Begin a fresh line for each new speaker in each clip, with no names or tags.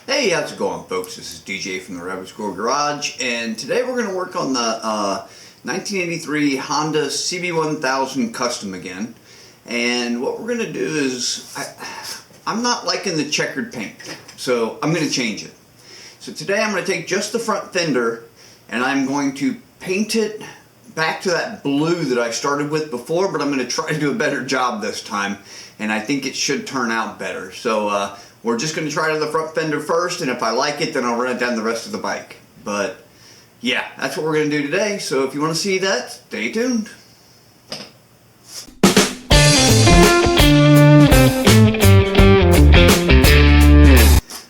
Hey, how's it going, folks? This is DJ from the Rabbit Squirrel Garage, and today we're going to work on the 1983 Honda CB1000 Custom again. And what we're going to do is, I'm not liking the checkered paint, so I'm going to change it. So today I'm going to take just the front fender, and I'm going to paint it back to that blue that I started with before, but I'm going to try to do a better job this time, and I think it should turn out better. So we're just going to try to the front fender first, and if I like it, then I'll run it down the rest of the bike. But yeah, that's what we're going to do today. So if you want to see that, stay tuned.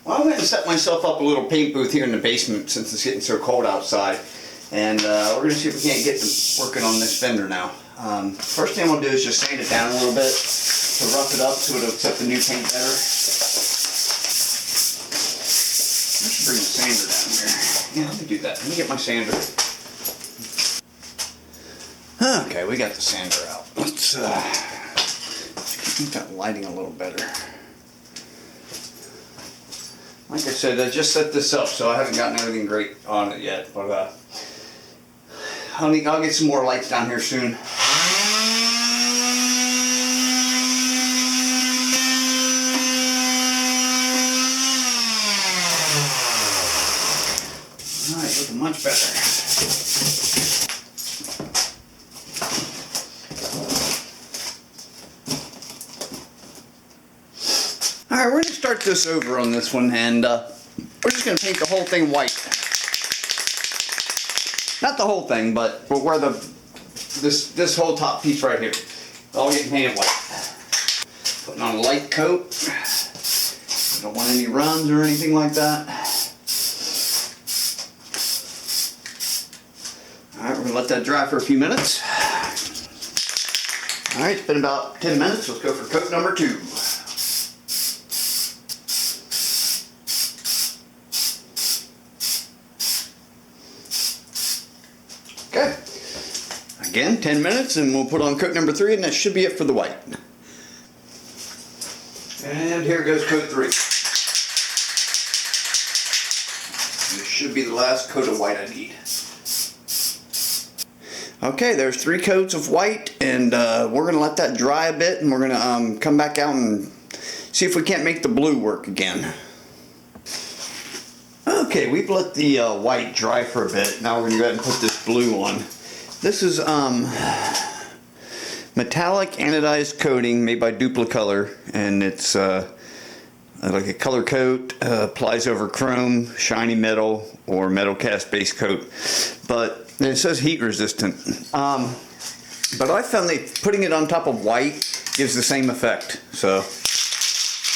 Well, I'm going to set myself up a little paint booth here in the basement since it's getting so cold outside. And we're going to see if we can't get to working on this fender now. First thing I'm going to do is just sand it down a little bit to rough it up so it'll accept the new paint better. I should bring the sander down here. Yeah, let me do that. Let me get my sander. Okay, we got the sander out. Let's keep that lighting a little better. Like I said, I just set this up, so I haven't gotten everything great on it yet. But I'll get some more lights down here soon. Alright, looking much better. Alright, we're going to start this over on this one, and we're just going to paint the whole thing white. Not the whole thing, but where this whole top piece right here. All getting painted white. Putting on a light coat. Don't want any runs or anything like that. Alright, we're going to let that dry for a few minutes. Alright, it's been about 10 minutes. Let's go for coat number 2. Okay. Again, 10 minutes, and we'll put on coat number 3, and that should be it for the white. And here goes coat 3. This should be the last coat of white I need. Okay, there's 3 coats of white, and we're going to let that dry a bit, and we're going to come back out and see if we can't make the blue work again. Okay, we've let the white dry for a bit. Now we're going to go ahead and put this blue on. This is metallic anodized coating made by Duplicolor, and it's like a color coat, applies over chrome, shiny metal, or metal cast base coat. But it says heat resistant. But I found that putting it on top of white gives the same effect. So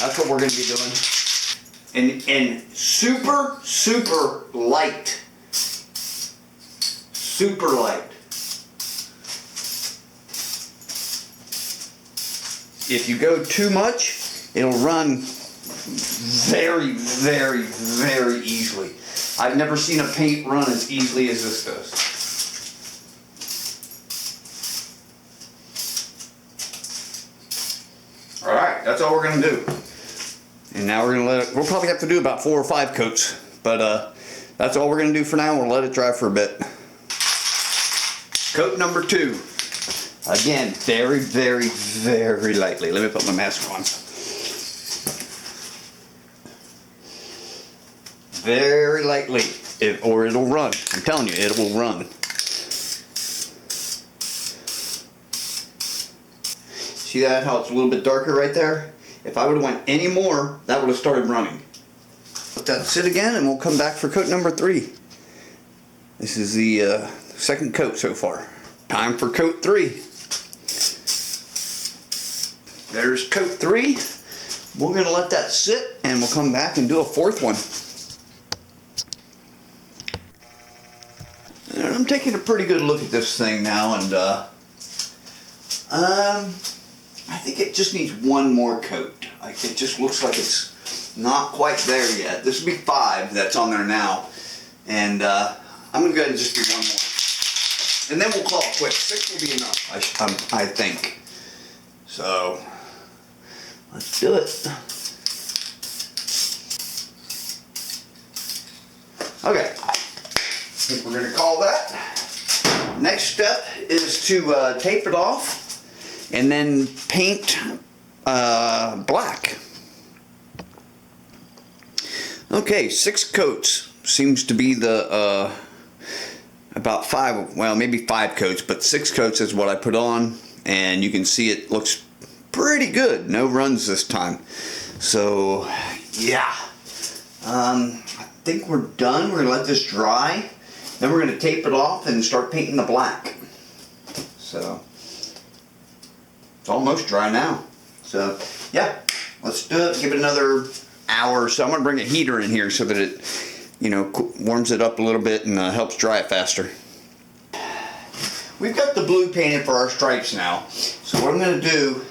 that's what we're going to be doing. And super, super light. Super light. If you go too much, it'll run very, very, very easily. I've never seen a paint run as easily as this does. Alright, that's all we're going to do. And now we're going to let it, we'll probably have to do about 4 or 5 coats, but that's all we're going to do for now. We'll let it dry for a bit. Coat number 2. Again, very, very, very lightly. Let me put my mask on. Very lightly, or it'll run. I'm telling you, it will run. See that, how it's a little bit darker right there? If I would have went any more, that would have started running. Let that sit again, and we'll come back for coat number 3. This is the second coat so far. Time for coat 3. There's coat 3. We're going to let that sit, and we'll come back and do a 4th one. And I'm taking a pretty good look at this thing now, and I think it just needs one more coat. Like, it just looks like it's not quite there yet. This will be 5 that's on there now, and I'm going to go ahead and just do one more. And then we'll call it quits. 6 will be enough, I think. So let's do it. Okay, I think we're going to call that. Next step is to tape it off and then paint black. Okay, 6 coats seems to be the about 5, well, maybe 5 coats, but 6 coats is what I put on, and you can see it looks pretty good. No runs this time. So yeah, I think we're done. We're gonna let this dry, then we're gonna tape it off and start painting the black. So it's almost dry now. So yeah, let's do it. Give it another hour or so. I'm gonna bring a heater in here so that it, you know, warms it up a little bit and helps dry it faster. We've got the blue painted for our stripes now. So what I'm gonna do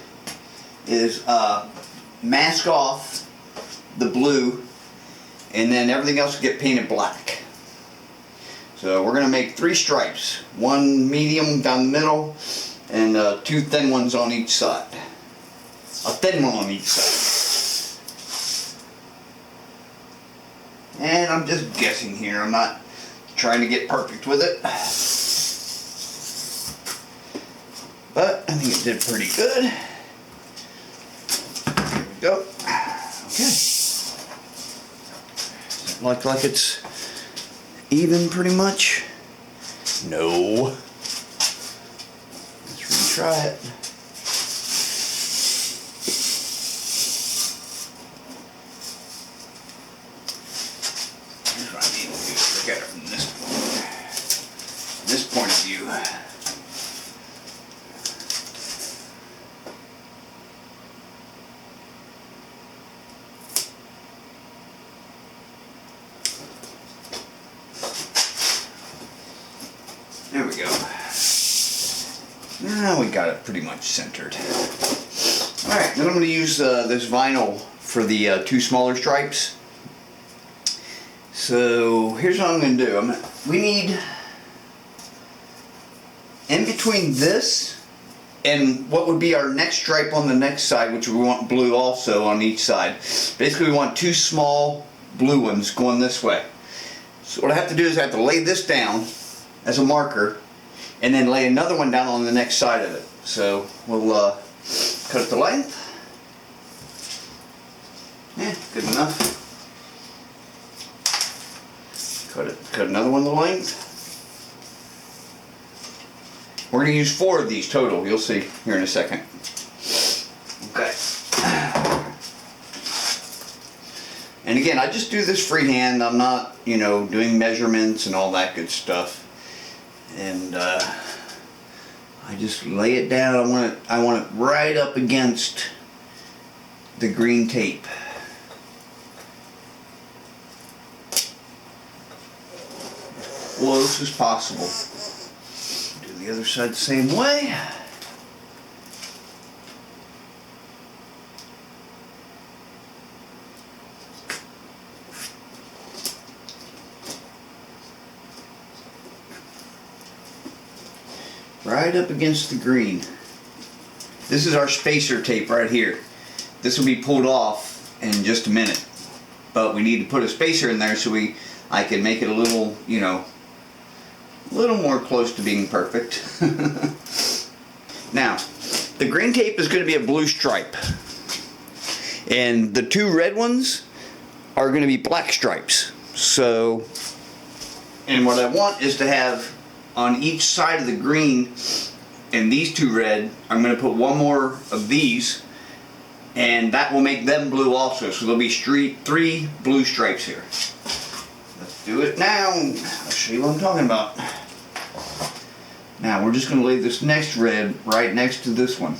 is mask off the blue, and then everything else will get painted black. So we're gonna make 3 stripes, 1 medium down the middle and 2 thin ones on each side. A thin one on each side. And I'm just guessing here, I'm not trying to get perfect with it, but I think it did pretty good. There we go. Okay. Look like it's even pretty much? No. Let's retry it. Here's what I need to do. Look at it from this point of view. There we go. Now we got it pretty much centered. Alright, then I'm going to use this vinyl for the 2 smaller stripes. So here's what I'm going to do. We need, in between this and what would be our next stripe on the next side, which we want blue also on each side. Basically we want 2 small blue ones going this way. So what I have to do is I have to lay this down as a marker and then lay another one down on the next side of it. So we'll cut it to length. Yeah, good enough. Cut another one to length. We're going to use 4 of these total. You'll see here in a second. Okay. And again, I just do this freehand. I'm not, you know, doing measurements and all that good stuff. And I just lay it down. I want it right up against the green tape. As close as possible. Do the other side the same way. Right up against the green. This is our spacer tape right here. This will be pulled off in just a minute, but we need to put a spacer in there so I can make it a little, you know, a little more close to being perfect. Now, the green tape is going to be a blue stripe, and the 2 red ones are going to be black stripes. So, and what I want is to have on each side of the green and these 2 red, I'm going to put 1 more of these, and that will make them blue also. So there'll be 3 blue stripes here. Let's do it now. I'll show you what I'm talking about. Now we're just going to lay this next red right next to this one.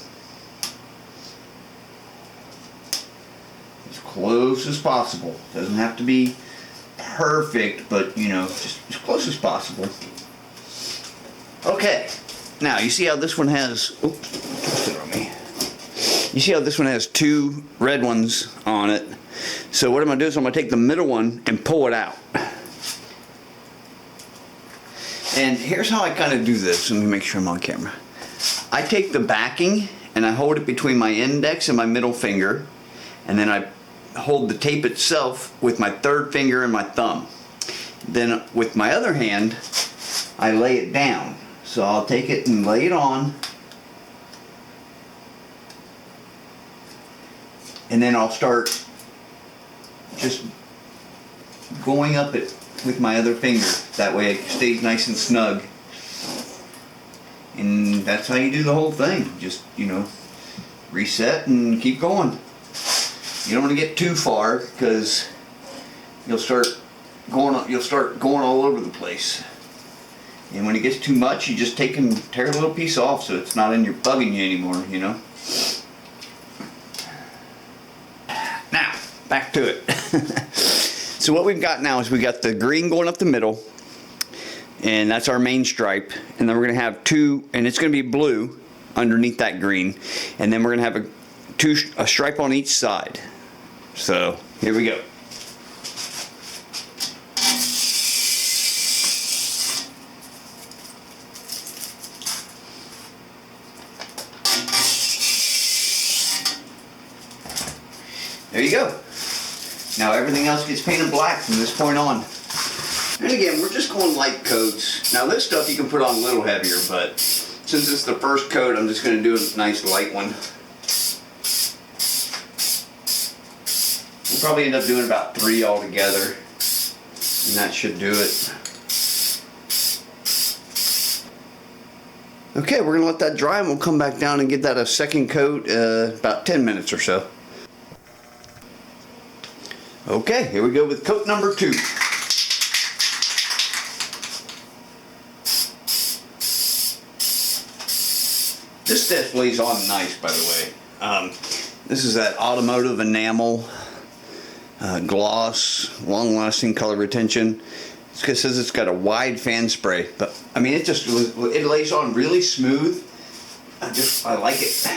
As close as possible. Doesn't have to be perfect, but you know, just as close as possible. Okay, now you see how this one has, oops, on me. You see how this one has 2 red ones on it. So what I'm going to do is I'm going to take the middle one and pull it out. And here's how I kind of do this. Let me make sure I'm on camera. I take the backing and I hold it between my index and my middle finger, and then I hold the tape itself with my 3rd finger and my thumb. then with my other hand, I lay it down. So I'll take it and lay it on, and then I'll start just going up it with my other finger. That way it stays nice and snug. And that's how you do the whole thing. Just, you know, reset and keep going. You don't want to get too far because you'll start going all over the place. And when it gets too much, you just take and tear a little piece off so it's not bugging you anymore, you know. Now, back to it. So what we've got now is we got the green going up the middle, and that's our main stripe. And then we're going to have two, and it's going to be blue underneath that green. And then we're going to have a stripe on each side. So here we go. There you go. Now everything else gets painted black from this point on. And again, we're just going light coats. Now this stuff you can put on a little heavier, but since it's the first coat, I'm just going to do a nice light one. We'll probably end up doing about 3 altogether, and that should do it. Okay, we're going to let that dry, and we'll come back down and give that a second coat, about 10 minutes or so. Okay, here we go with coat number 2. This stuff lays on nice, by the way. This is that automotive enamel gloss, long-lasting color retention. It says it's got a wide fan spray, but I mean it lays on really smooth. I like it.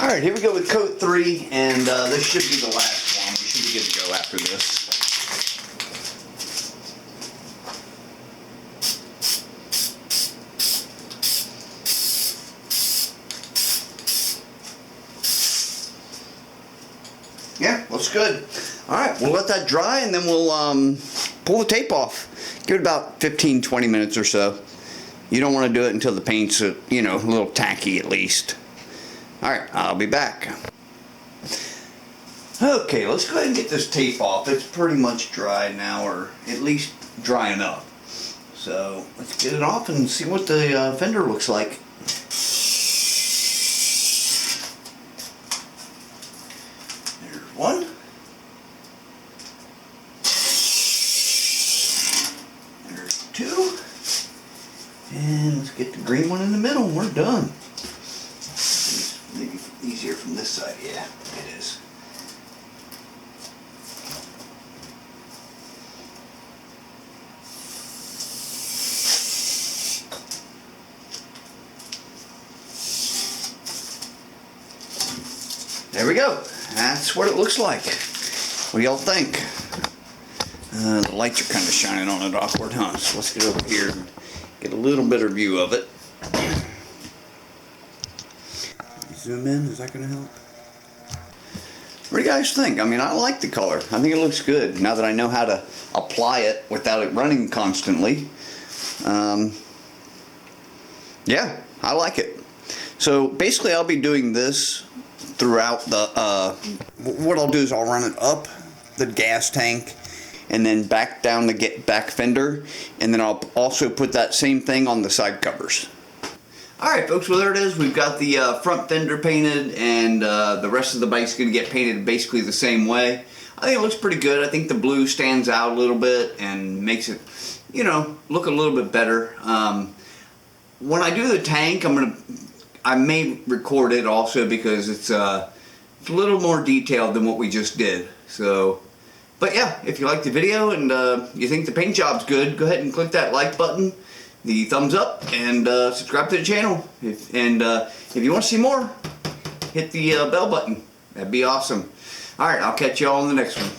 All right, here we go with coat 3, and this should be the last one. We should be good to go after this. Yeah, looks good. All right, we'll let that dry, and then we'll pull the tape off. Give it about 15-20 minutes or so. You don't want to do it until the paint's a little tacky at least. All right, I'll be back. Okay, let's go ahead and get this tape off. It's pretty much dry now, or at least dry enough. So let's get it off and see what the fender looks like. There's one. There's 2. And let's get the green one in the middle, and we're done. Maybe easier from this side. Yeah, it is. There we go. That's what it looks like. What do y'all think? The lights are kind of shining on it awkward, huh? So let's get over here and get a little better view of it. Zoom in, is that going to help? What do you guys think? I mean, I like the color. I think it looks good now that I know how to apply it without it running constantly. Yeah, I like it. So basically I'll be doing this throughout the, what I'll do is I'll run it up the gas tank and then back down the back fender, and then I'll also put that same thing on the side covers. Alright folks, well there it is. We've got the front fender painted, and the rest of the bike's going to get painted basically the same way. I think it looks pretty good. I think the blue stands out a little bit and makes it, look a little bit better. When I do the tank, I may record it also because it's a little more detailed than what we just did. So, but yeah, if you like the video and you think the paint job's good, go ahead and click that like button, the thumbs up, and subscribe to the channel. If you want to see more, hit the bell button. That'd be awesome. Alright, I'll catch you all in the next one.